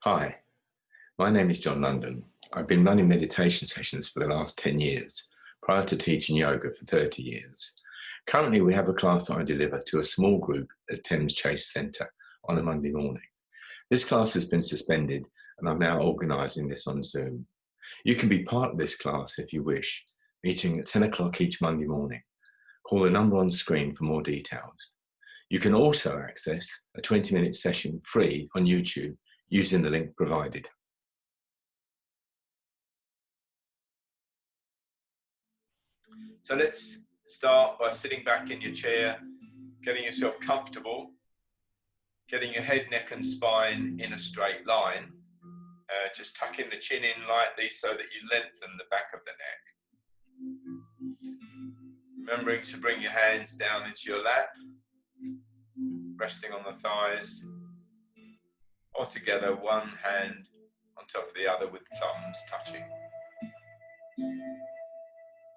Hi, my name is John London. I've been running meditation sessions for the last 10 years, prior to teaching yoga for 30 years. Currently, we have a class that I deliver to a small group at Thames Chase Centre on a Monday morning. This class has been suspended and I'm now organising this on Zoom. You can be part of this class if you wish, meeting at 10 o'clock each Monday morning. Call the number on screen for more details. You can also access a 20-minute session free on YouTube using the link provided. So let's start by sitting back in your chair, getting yourself comfortable, getting your head, neck and spine in a straight line. Just tucking the chin in lightly so that you lengthen the back of the neck. Remembering to bring your hands down into your lap, resting on the thighs, or together, one hand on top of the other with thumbs touching.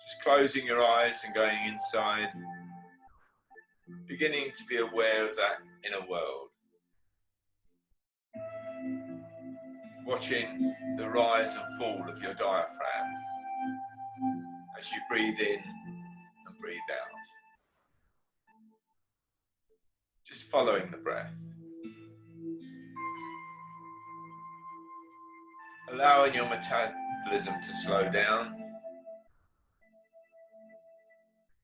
Just closing your eyes and going inside, beginning to be aware of that inner world. Watching the rise and fall of your diaphragm as you breathe in and breathe out. Just following the breath. Allowing your metabolism to slow down.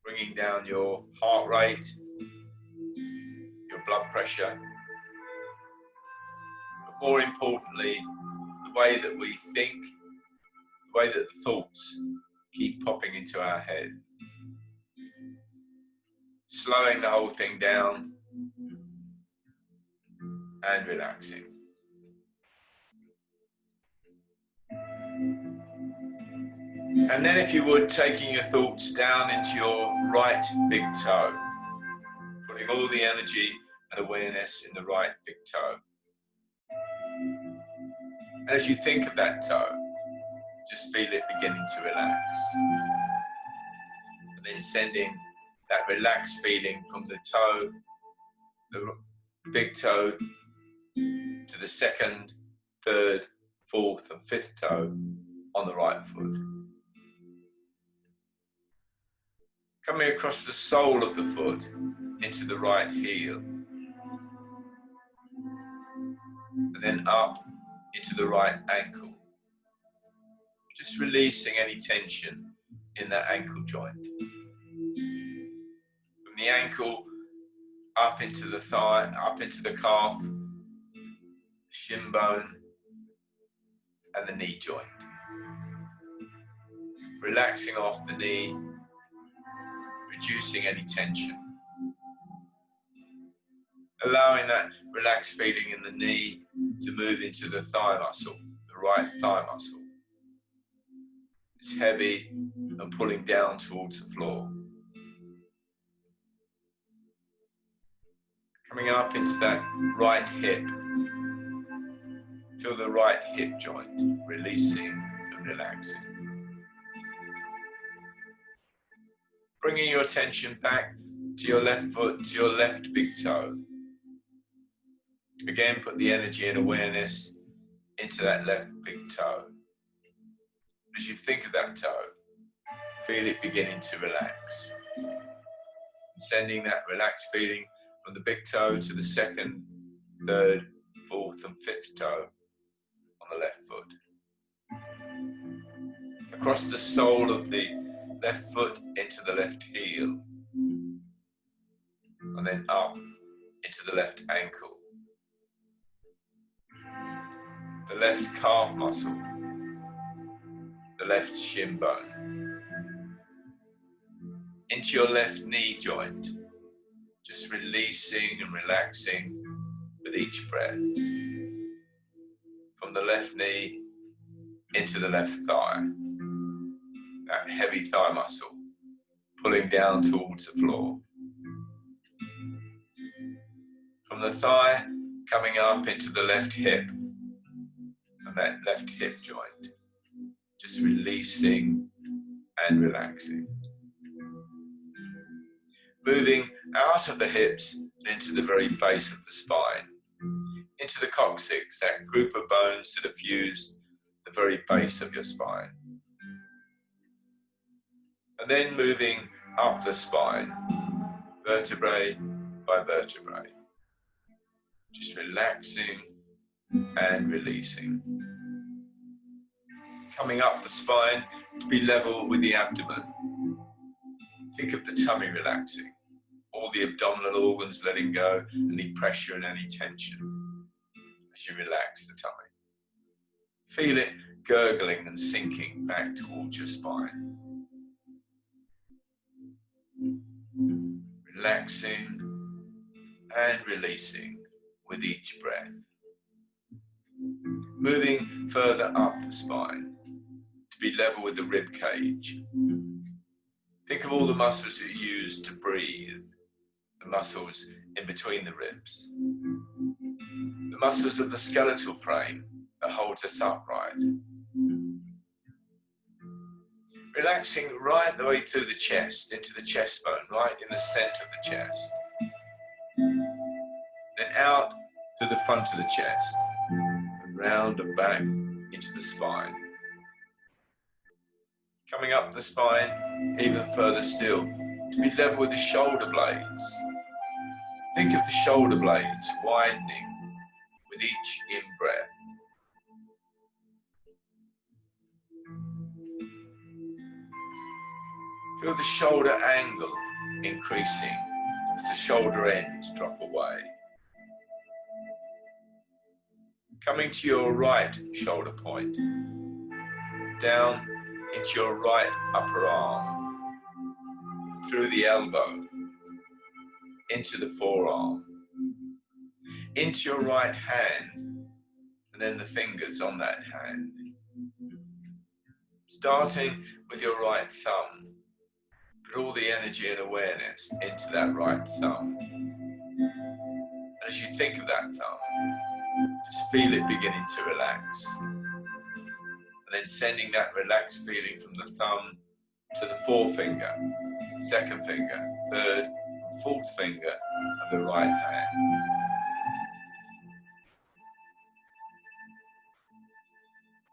Bringing down your heart rate, your blood pressure. But more importantly, the way that we think, the way that the thoughts keep popping into our head. Slowing the whole thing down and relaxing. And then if you would, taking your thoughts down into your right big toe, putting all the energy and awareness in the right big toe. And as you think of that toe, just feel it beginning to relax. And then sending that relaxed feeling from the toe, the big toe, to the second, third, fourth and fifth toe on the right foot. Coming across the sole of the foot into the right heel. And then up into the right ankle. Just releasing any tension in that ankle joint. From the ankle up into the thigh, up into the calf, shin bone and the knee joint. Relaxing off the knee, reducing any tension. Allowing that relaxed feeling in the knee to move into the thigh muscle, the right thigh muscle. It's heavy and pulling down towards the floor. Coming up into that right hip. Feel the right hip joint, releasing and relaxing. Bringing your attention back to your left foot, to your left big toe. Again, put the energy and awareness into that left big toe. As you think of that toe, feel it beginning to relax. Sending that relaxed feeling from the big toe to the second, third, fourth and fifth toe on the left foot. Across the sole of the left foot into the left heel. And then up into the left ankle. The left calf muscle. The left shin bone. Into your left knee joint. Just releasing and relaxing with each breath. From the left knee into the left thigh. That heavy thigh muscle pulling down towards the floor. From the thigh coming up into the left hip and that left hip joint. Just releasing and relaxing. Moving out of the hips and into the very base of the spine. into the coccyx, that group of bones that are fused at the very base of your spine. And then moving up the spine, vertebrae by vertebrae. Just relaxing and releasing. Coming up the spine to be level with the abdomen. Think of the tummy relaxing, all the abdominal organs letting go, any pressure and any tension as you relax the tummy. Feel it gurgling and sinking back towards your spine. Relaxing and releasing with each breath. Moving further up the spine to be level with the rib cage. Think of all the muscles that you use to breathe, the muscles in between the ribs, the muscles of the skeletal frame that holds us upright. Relaxing right the way through the chest, into the chest bone, right in the center of the chest. Then out to the front of the chest, and round and back into the spine. Coming up the spine, even further still, to be level with the shoulder blades. Think of the shoulder blades widening with each in-breath. Feel the shoulder angle increasing as the shoulder ends drop away. Coming to your right shoulder point, down into your right upper arm, through the elbow, into the forearm, into your right hand, and then the fingers on that hand. Starting with your right thumb, put all the energy and awareness into that right thumb. And as you think of that thumb, just feel it beginning to relax. And then sending that relaxed feeling from the thumb to the forefinger, second finger, third, and fourth finger of the right hand.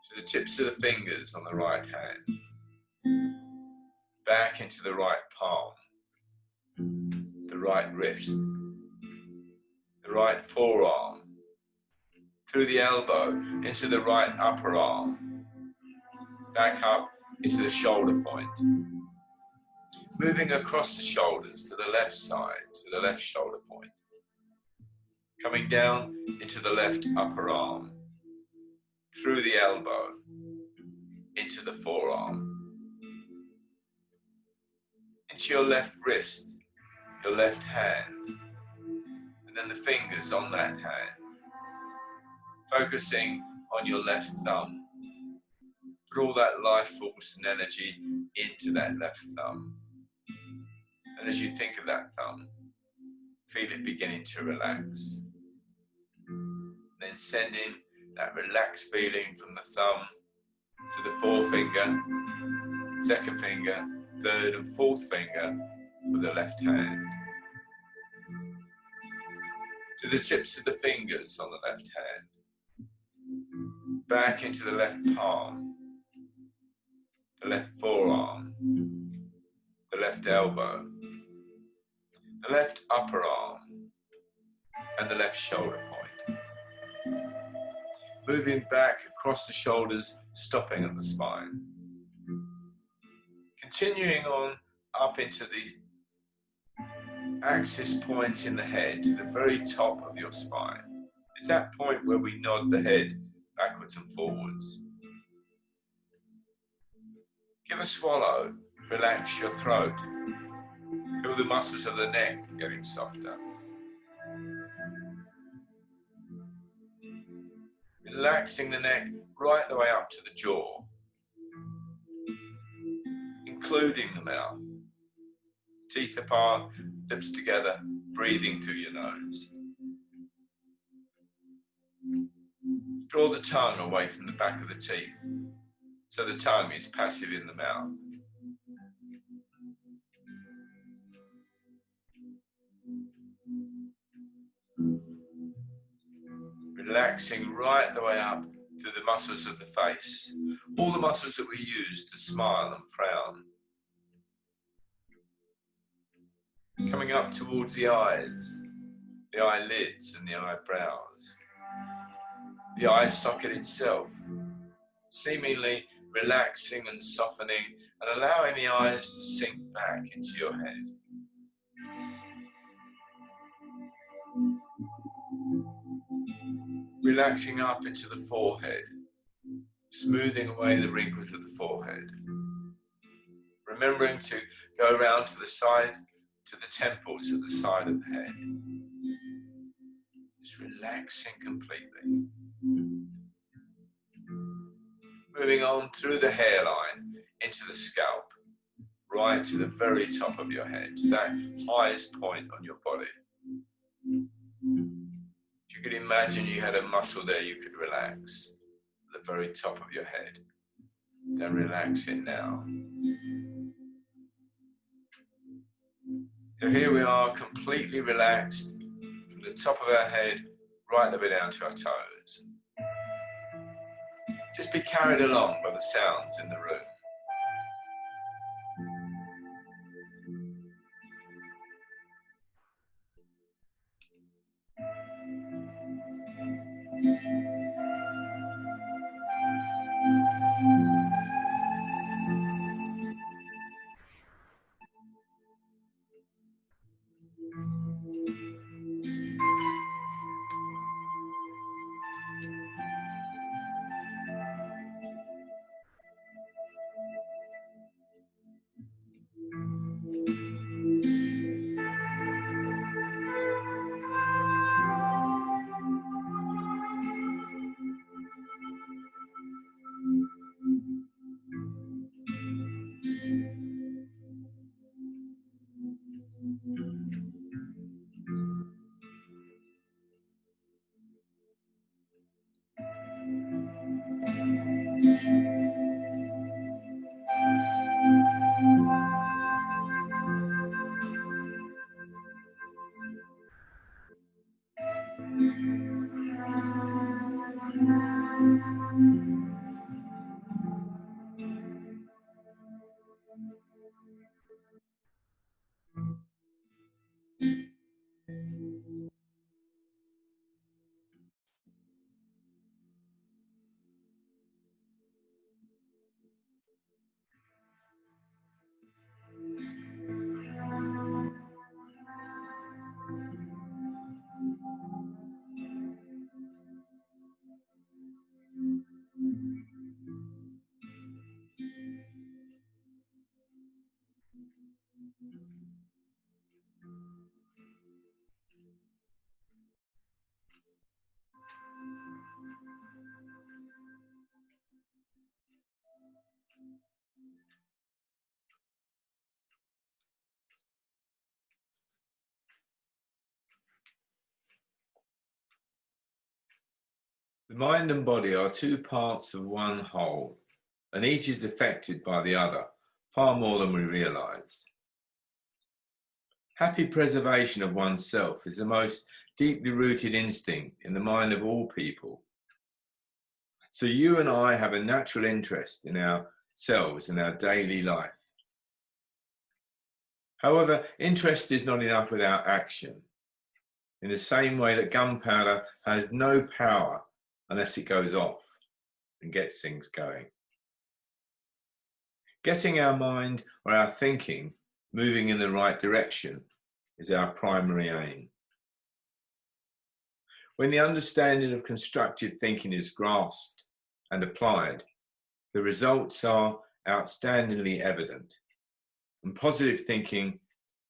To the tips of the fingers on the right hand. Back into the right palm, the right wrist, the right forearm, through the elbow into the right upper arm, back up into the shoulder point, moving across the shoulders to the left side, to the left shoulder point, coming down into the left upper arm, through the elbow, into the forearm, into your left wrist, your left hand, and then the fingers on that hand, focusing on your left thumb. Put all that life force and energy into that left thumb. And as you think of that thumb, feel it beginning to relax. Then sending that relaxed feeling from the thumb to the forefinger, second finger, third and fourth finger with the left hand. To the tips of the fingers on the left hand. Back into the left palm, the left forearm, the left elbow, the left upper arm, and the left shoulder point. Moving back across the shoulders, stopping at the spine. Continuing on up into the axis point in the head, to the very top of your spine. It's that point where we nod the head backwards and forwards. Give a swallow, relax your throat. Feel the muscles of the neck getting softer. Relaxing the neck right the way up to the jaw, including the mouth. Teeth apart, lips together, breathing through your nose. Draw the tongue away from the back of the teeth, so the tongue is passive in the mouth. relaxing right the way up through the muscles of the face, all the muscles that we use to smile and frown. Coming up towards the eyes, the eyelids and the eyebrows, the eye socket itself, seemingly relaxing and softening and allowing the eyes to sink back into your head. Relaxing up into the forehead, smoothing away the wrinkles of the forehead. Remembering to go around to the side, to the temples at the side of the head. Just relaxing completely. Moving on through the hairline into the scalp, right to the very top of your head, to that highest point on your body. If you could imagine you had a muscle there you could relax at the very top of your head, then relax it now. So here we are, completely relaxed from the top of our head right the way down to our toes. Just be carried along by the sounds in the room. The mind and body are two parts of one whole, and each is affected by the other, far more than we realize. Happy preservation of oneself is the most deeply rooted instinct in the mind of all people. So you and I have a natural interest in ourselves and our daily life. However, interest is not enough without action, in the same way that gunpowder has no power unless it goes off and gets things going. Getting our mind or our thinking moving in the right direction is our primary aim. When the understanding of constructive thinking is grasped and applied, the results are outstandingly evident, and positive thinking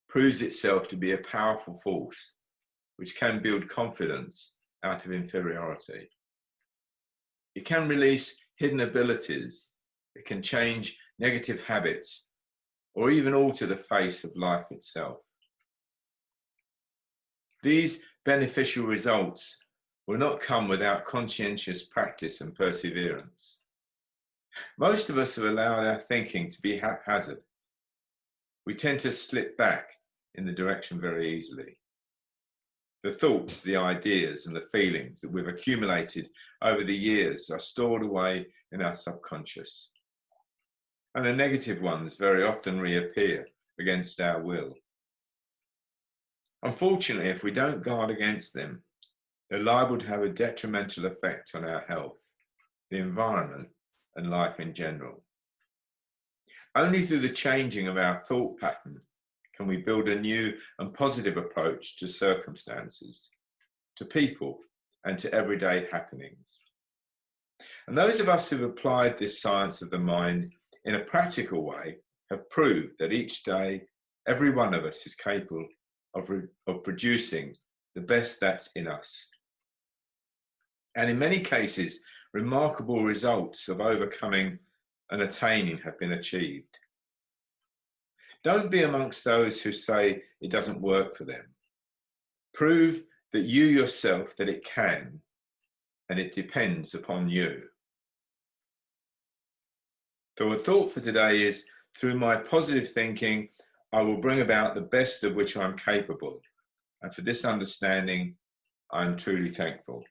proves itself to be a powerful force which can build confidence out of inferiority. It can release hidden abilities, it can change negative habits, or even alter the face of life itself. These beneficial results will not come without conscientious practice and perseverance. Most of us have allowed our thinking to be haphazard. We tend to slip back in the direction very easily. The thoughts, the ideas, and the feelings that we've accumulated over the years are stored away in our subconscious. And the negative ones very often reappear against our will. Unfortunately, if we don't guard against them, they're liable to have a detrimental effect on our health, the environment, and life in general. Only through the changing of our thought pattern can we build a new and positive approach to circumstances, to people, and to everyday happenings. And those of us who've applied this science of the mind in a practical way have proved that each day, every one of us is capable of producing the best that's in us. And in many cases, remarkable results of overcoming and attaining have been achieved. Don't be amongst those who say it doesn't work for them. Prove that you yourself, that it can, and it depends upon you. So a thought for today is, through my positive thinking, I will bring about the best of which I'm capable. And for this understanding, I'm truly thankful.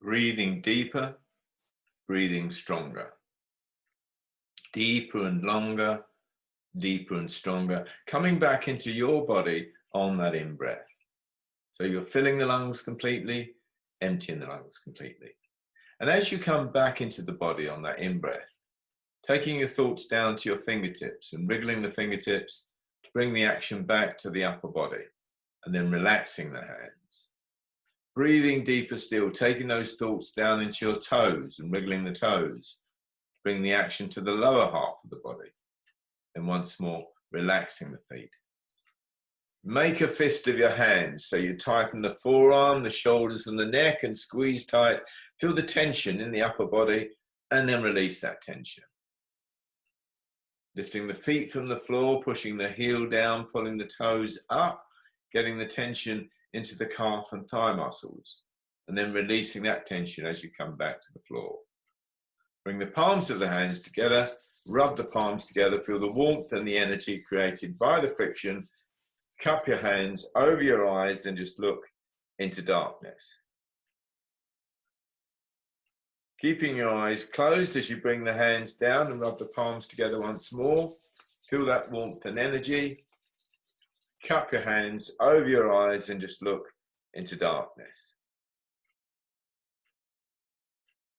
Breathing deeper, breathing stronger. Deeper and longer, deeper and stronger. Coming back into your body on that in-breath. So you're filling the lungs completely, emptying the lungs completely. And as you come back into the body on that in-breath, taking your thoughts down to your fingertips and wriggling the fingertips to bring the action back to the upper body, and then relaxing the hands. Breathing deeper still, taking those thoughts down into your toes and wriggling the toes, bring the action to the lower half of the body. And once more, relaxing the feet. Make a fist of your hands, so you tighten the forearm, the shoulders and the neck and squeeze tight. Feel the tension in the upper body and then release that tension. Lifting the feet from the floor, pushing the heel down, pulling the toes up, getting the tension into the calf and thigh muscles, and then releasing that tension as you come back to the floor. Bring the palms of the hands together, rub the palms together, feel the warmth and the energy created by the friction. Cup your hands over your eyes and just look into darkness. Keeping your eyes closed as you bring the hands down and rub the palms together once more. Feel that warmth and energy. Cup your hands over your eyes and just look into darkness.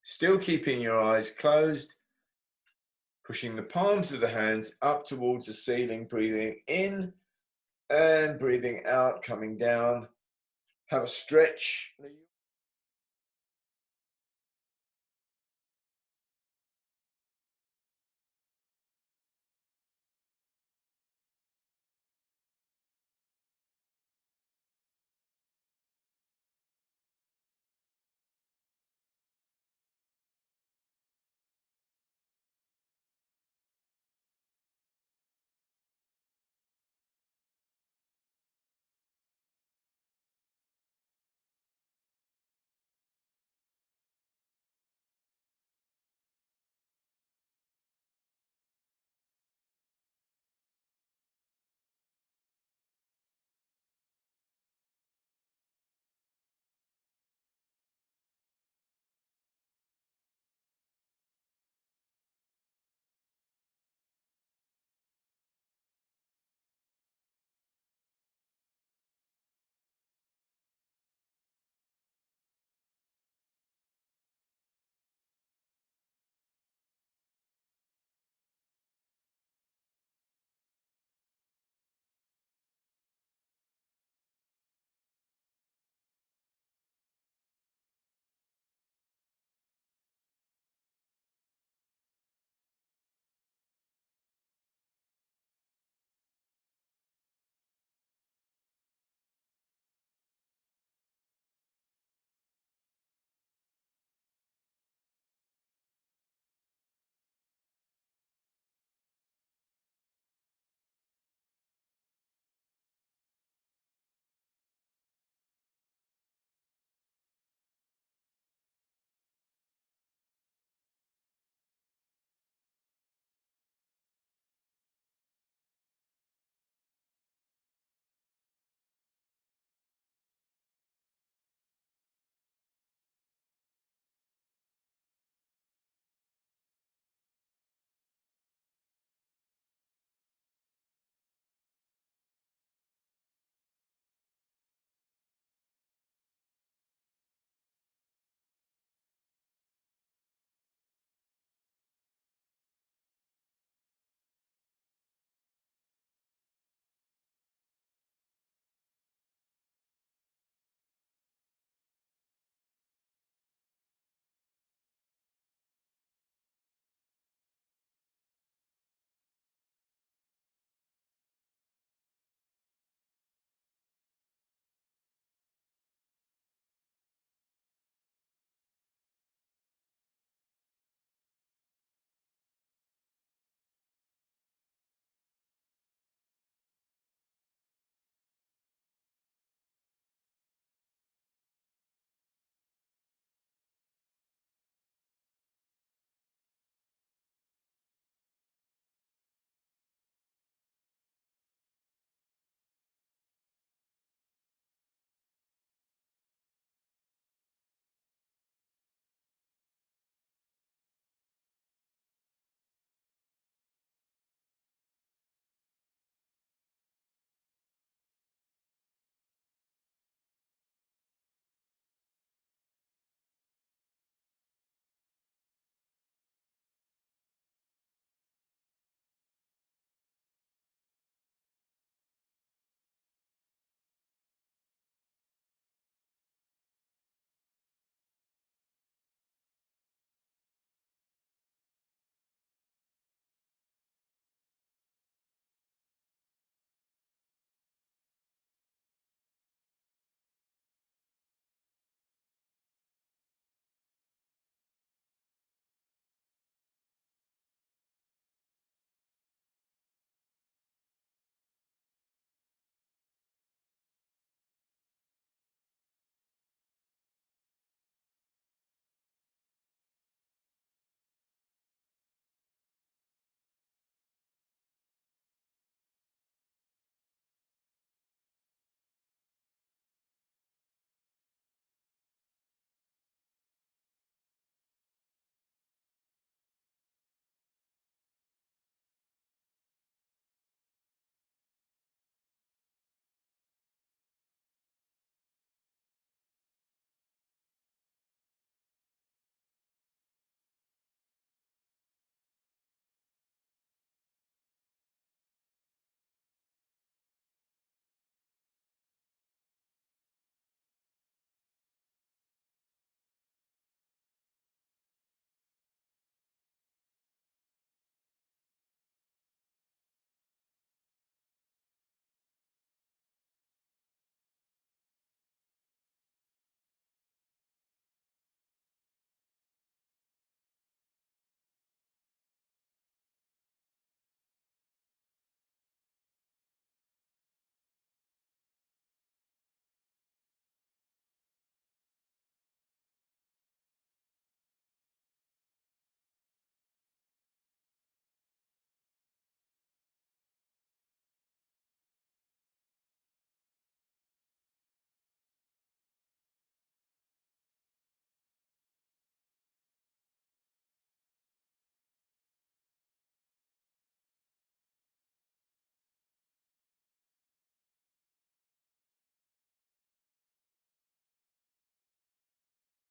Still keeping your eyes closed, pushing the palms of the hands up towards the ceiling, breathing in and breathing out, coming down. Have a stretch.